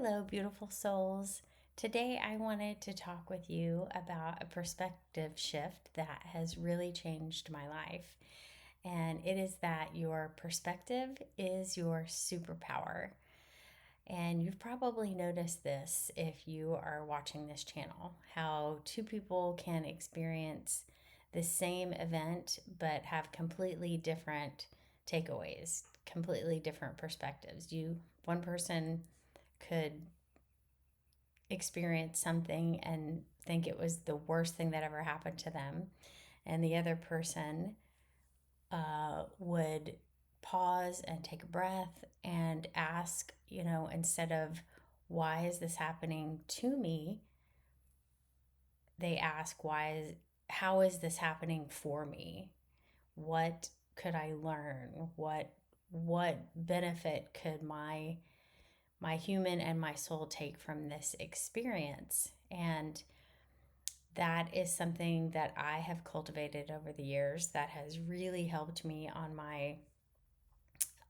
Hello, beautiful souls. Today I wanted to talk with you about a perspective shift that has really changed my life. And it is that your perspective is your superpower. And you've probably noticed this if you are watching this channel, how two people can experience the same event but have completely different takeaways, completely different perspectives. One person could experience something and think it was the worst thing that ever happened to them, and the other person would pause and take a breath and ask, instead of why is this happening to me, they ask how is this happening for me? What could I learn? What benefit could my human and my soul take from this experience? And that is something that I have cultivated over the years that has really helped me on my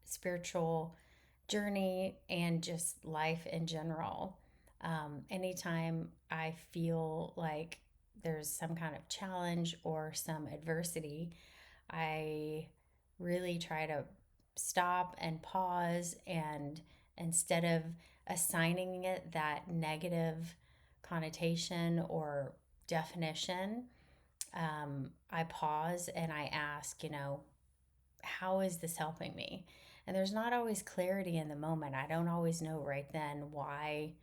spiritual journey and just life in general. Anytime I feel like there's some kind of challenge or some adversity, I really try to stop and pause, and instead of assigning it that negative connotation or definition, I pause and I ask, how is this helping me? And there's not always clarity in the moment. I don't always know right then why,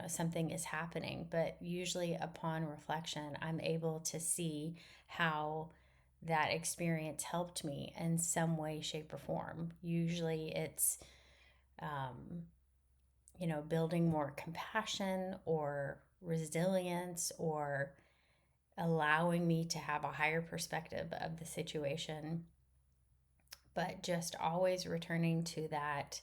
something is happening. But usually upon reflection, I'm able to see how that experience helped me in some way, shape, or form. Usually it's, um, building more compassion or resilience, or allowing me to have a higher perspective of the situation, but just always returning to that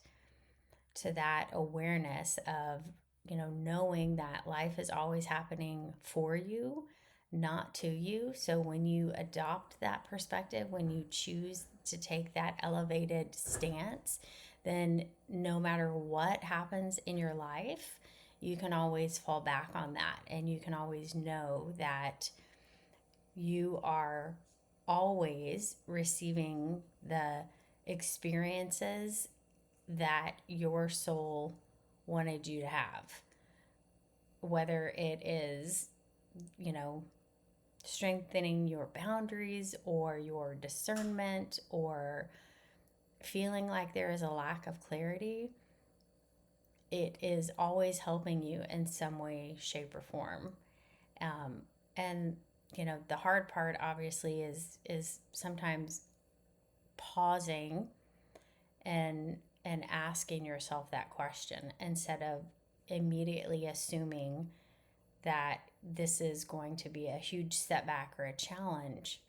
awareness of, knowing that life is always happening for you, not to you. So when you adopt that perspective, when you choose to take that elevated stance, then no matter what happens in your life, you can always fall back on that, and you can always know that you are always receiving the experiences that your soul wanted you to have. Whether it is, you know, strengthening your boundaries or your discernment, or feeling like there is a lack of clarity, it is always helping you in some way, shape, or form. And the hard part obviously is sometimes pausing and asking yourself that question instead of immediately assuming that this is going to be a huge setback or a challenge.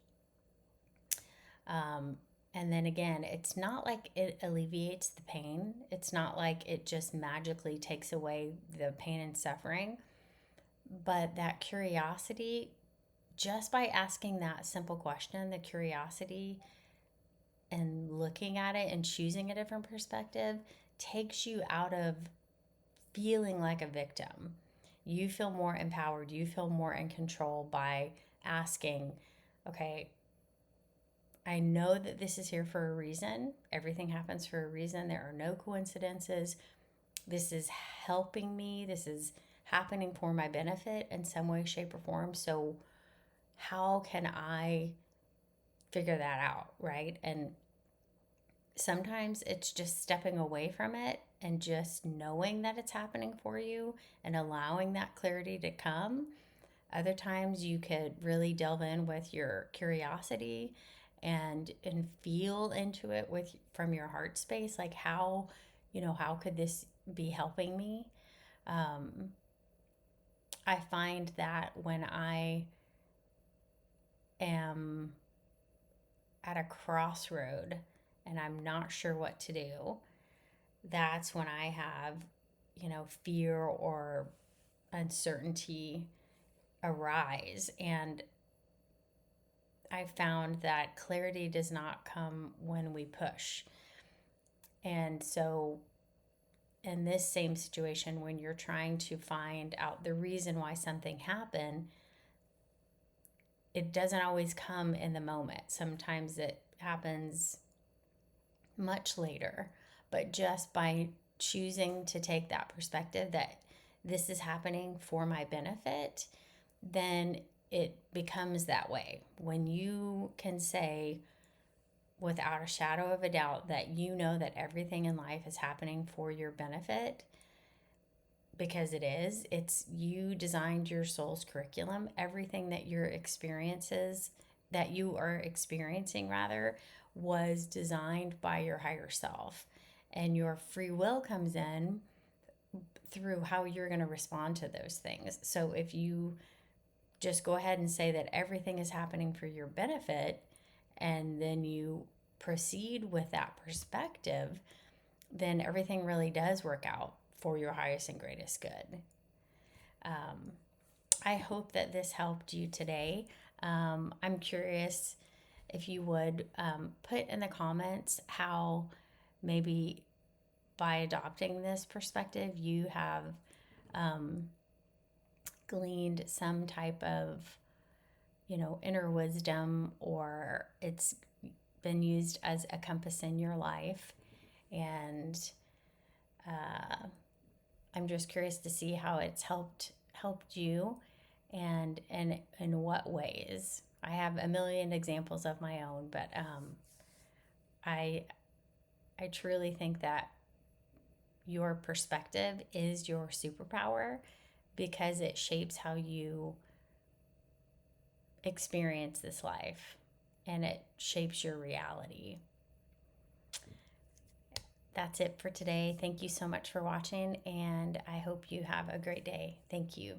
And then again, it's not like it alleviates the pain. It's not like it just magically takes away the pain and suffering. But that curiosity, just by asking that simple question, the curiosity and looking at it and choosing a different perspective, takes you out of feeling like a victim. You feel more empowered. You feel more in control by asking, okay, I know that this is here for a reason. Everything happens for a reason. There are no coincidences. This is helping me. This is happening for my benefit in some way, shape, or form. So, how can I figure that out, right? And sometimes it's just stepping away from it and just knowing that it's happening for you and allowing that clarity to come. Other times you could really delve in with your curiosity and feel into it with from your heart space, like how could this be helping me? um, I find that when I am at a crossroad and I'm not sure what to do, that's when I have, fear or uncertainty arise. And I found that clarity does not come when we push. And so in this same situation, when you're trying to find out the reason why something happened, it doesn't always come in the moment. Sometimes it happens much later. But just by choosing to take that perspective that this is happening for my benefit, then it becomes that way. When you can say without a shadow of a doubt that you know that everything in life is happening for your benefit, because it's you designed your soul's curriculum. Everything that you are experiencing rather, was designed by your higher self. And your free will comes in through how you're going to respond to those things. So if you just go ahead and say that everything is happening for your benefit, and then you proceed with that perspective, then everything really does work out for your highest and greatest good. I hope that this helped you today. I'm curious if you would put in the comments how maybe by adopting this perspective you have gleaned some type of, inner wisdom, or it's been used as a compass in your life. And I'm just curious to see how it's helped you, and in what ways. I have a million examples of my own, but I truly think that your perspective is your superpower, because it shapes how you experience this life, and it shapes your reality. That's it for today. Thank you so much for watching, and I hope you have a great day. Thank you.